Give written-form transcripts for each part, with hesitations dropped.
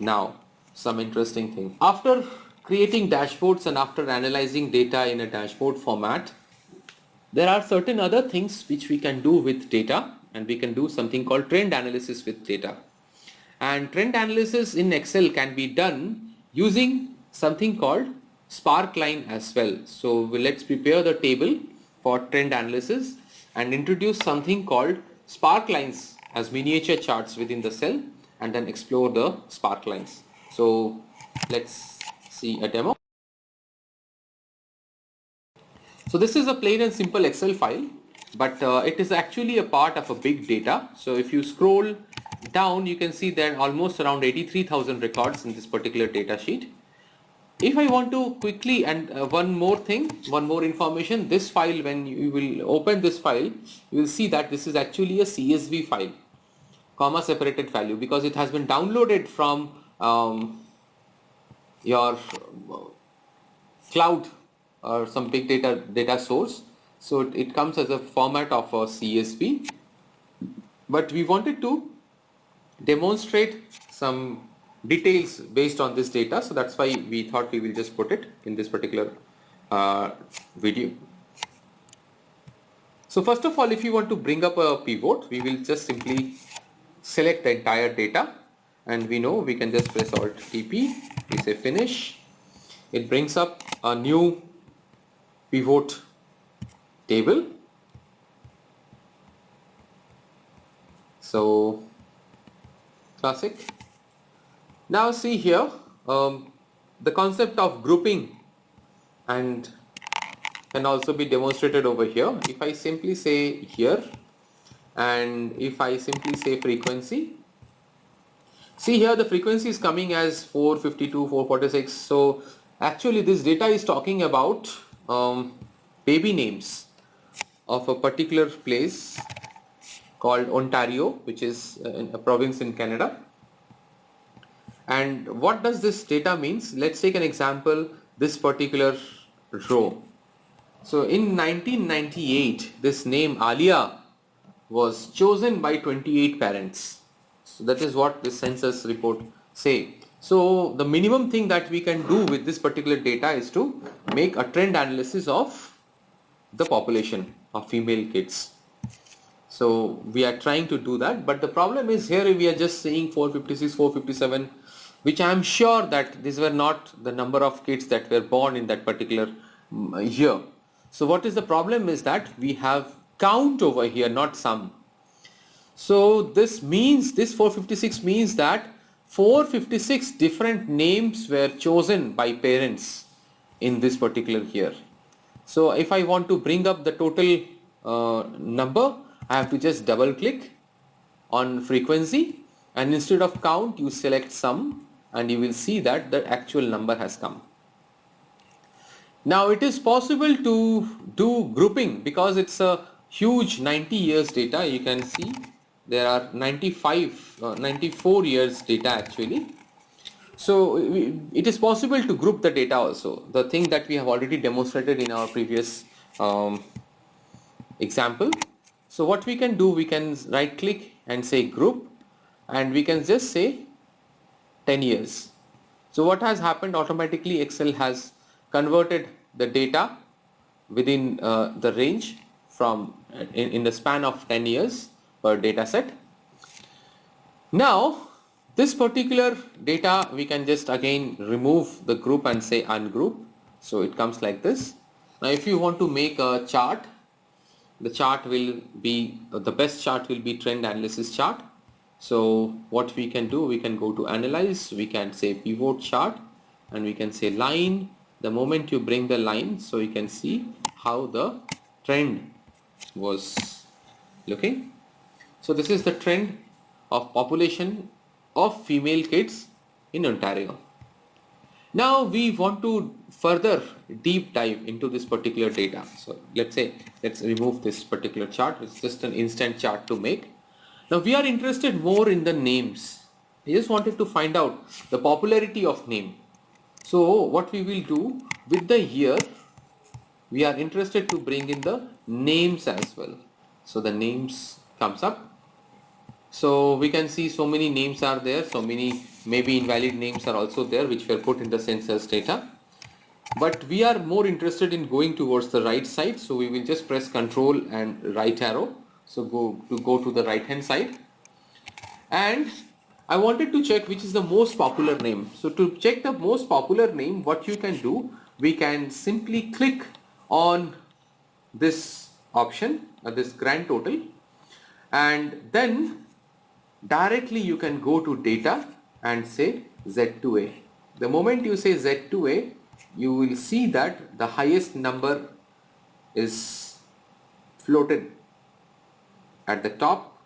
Now, some interesting thing. After creating dashboards and after analyzing data in a dashboard format, there are certain other things which we can do with data, and we can do something called trend analysis with data. And trend analysis in Excel can be done using something called Sparkline as well. So let's prepare the table for trend analysis and introduce something called Sparklines as miniature charts within the cell, and then explore the Sparklines. So let's see a demo. So this is a plain and simple Excel file, but it is actually a part of a big data. So if you scroll down, you can see there are almost around 83,000 records in this particular data sheet. If I want to quickly, and one more information, this file, when you will open this file, you will see that this is actually a CSV file, comma separated value, because it has been downloaded from your cloud or some big data source. So it comes as a format of a CSV, but we wanted to demonstrate some details based on this data, so that's why we thought we will just put it in this particular video. So first of all, if you want to bring up a pivot, we will just simply select the entire data, and we know we can just press Alt TP, we say finish. It brings up a new pivot table. So classic. Now see here, the concept of grouping and can also be demonstrated over here. If I simply say here, and if I simply say frequency, see here the frequency is coming as 452, 446. So actually this data is talking about baby names of a particular place called Ontario, which is a province in Canada. And what does this data means? Let's take an example, this particular row. So in 1998, this name Alia was chosen by 28 parents. So that is what the census report say. So the minimum thing that we can do with this particular data is to make a trend analysis of the population of female kids. So we are trying to do that, but the problem is here we are just saying 456, 457, which I am sure that these were not the number of kids that were born in that particular year. So what is the problem is that we have count over here, not sum. So this means, this 456 means that 456 different names were chosen by parents in this particular year. So if I want to bring up the total number, I have to just double click on frequency, and instead of count you select sum, and you will see that the actual number has come. Now it is possible to do grouping because it's a huge 90 years data. You can see there are 94 years data actually. So it is possible to group the data also, the thing that we have already demonstrated in our previous example. So what we can do, we can right click and say group, and we can just say 10 years. So what has happened, automatically Excel has converted the data within the range from in the span of 10 years per data set. Now this particular data we can just again remove the group and say ungroup. So it comes like this. Now if you want to make a chart, the chart will be, the best chart will be trend analysis chart. So what we can do, we can go to analyze, we can say pivot chart, and we can say line. The moment you bring the line, so you can see how the trend was looking. So this is the trend of population of female kids in Ontario. Now we want to further deep dive into this particular data. So let's remove this particular chart. It's just an instant chart to make. Now we are interested more in the names. I just wanted to find out the popularity of name. So what we will do with the year, we are interested to bring in the names as well. So the names comes up. So we can see so many names are there, so many maybe invalid names are also there which were put in the census data. But we are more interested in going towards the right side, so we will just press Control and right arrow. So go to the right hand side, and I wanted to check which is the most popular name. So to check the most popular name, what you can do, we can simply click on this option, this grand total, and then directly you can go to data and say Z2A. The moment you say Z2A, you will see that the highest number is floated at the top.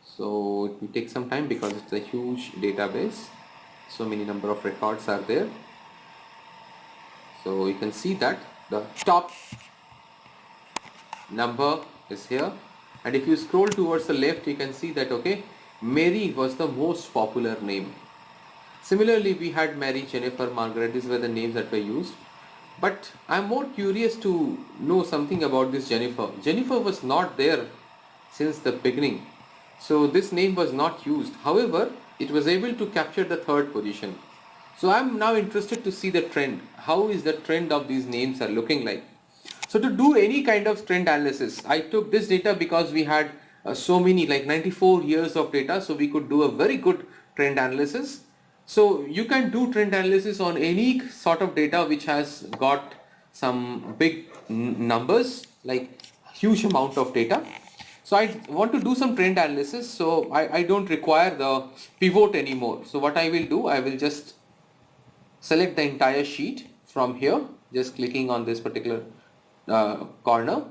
So it will take some time because it's a huge database. So many number of records are there. So you can see that the top number is here, and if you scroll towards the left, you can see that okay, Mary was the most popular name. Similarly, we had Mary, Jennifer, Margaret. These were the names that were used. But I'm more curious to know something about this Jennifer. Jennifer was not there since the beginning, so this name was not used. However, it was able to capture the third position. So I'm now interested to see the trend. How is the trend of these names are looking like? So to do any kind of trend analysis, I took this data because we had so many, like 94 years of data, so we could do a very good trend analysis. So you can do trend analysis on any sort of data which has got some big numbers, like huge amount of data. So I want to do some trend analysis, so I don't require the pivot anymore. So what I will do, I will just select the entire sheet from here, just clicking on this particular corner,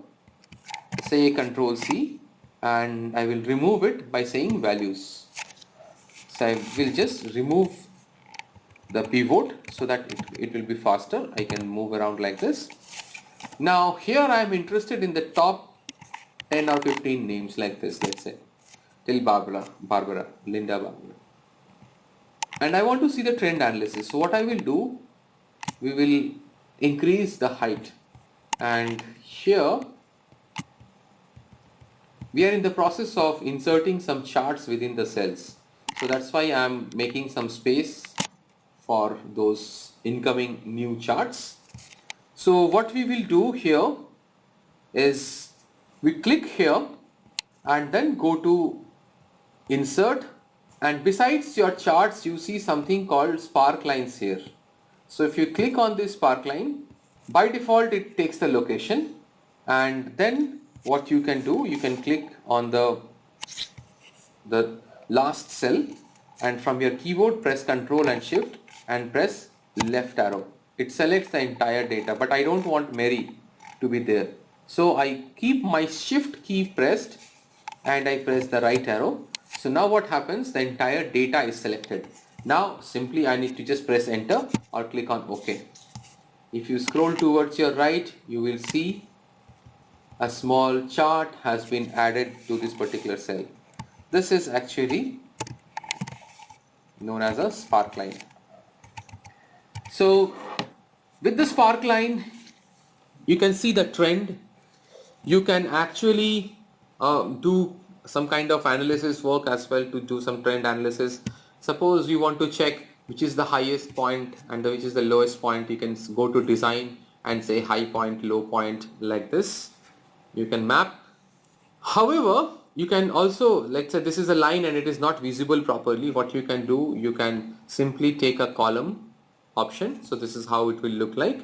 say Control C, and I will remove it by saying values. So I will just remove the pivot so that it will be faster. I can move around like this. Now here I am interested in the top 10 or 15 names like this, let's say till Barbara, Linda Barbara. And I want to see the trend analysis. So what I will do, we will increase the height, and here we are in the process of inserting some charts within the cells. So that's why I am making some space for those incoming new charts. So what we will do here is we click here and then go to insert, and besides your charts you see something called spark lines here. So if you click on this spark line, by default it takes the location, and then what you can do, you can click on the last cell, and from your keyboard press Ctrl and Shift and press left arrow. It selects the entire data, but I don't want Mary to be there. So I keep my Shift key pressed and I press the right arrow. So now what happens, the entire data is selected. Now simply I need to just press enter or click on OK. If you scroll towards your right, you will see a small chart has been added to this particular cell. This is actually known as a spark line. So with the spark line, you can see the trend. You can actually do some kind of analysis work as well to do some trend analysis. Suppose you want to check which is the highest point and which is the lowest point. You can go to design and say high point, low point, like this. You can map. However, you can also, let's say this is a line and it is not visible properly. What you can do, you can simply take a column option. So this is how it will look like.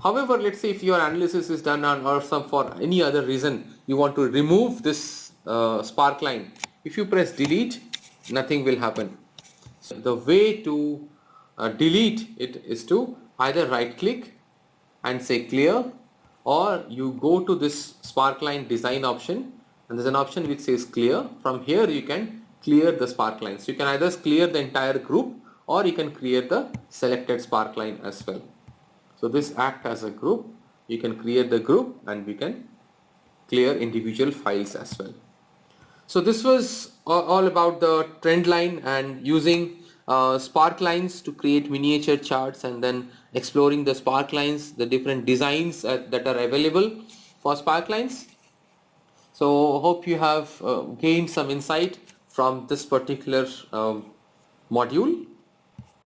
However, let's say if your analysis is done on or some for any other reason you want to remove this spark line, if you press delete, nothing will happen. So the way to delete it is to either right click and say clear, or you go to this spark line design option and there's an option which says clear. From here you can clear the spark line. So you can either clear the entire group or you can clear the selected spark line as well. So this acts as a group. You can create the group and we can clear individual files as well. So this was all about the trend line and using spark lines to create miniature charts, and then exploring the spark lines, the different designs that are available for spark lines. So hope you have gained some insight from this particular Module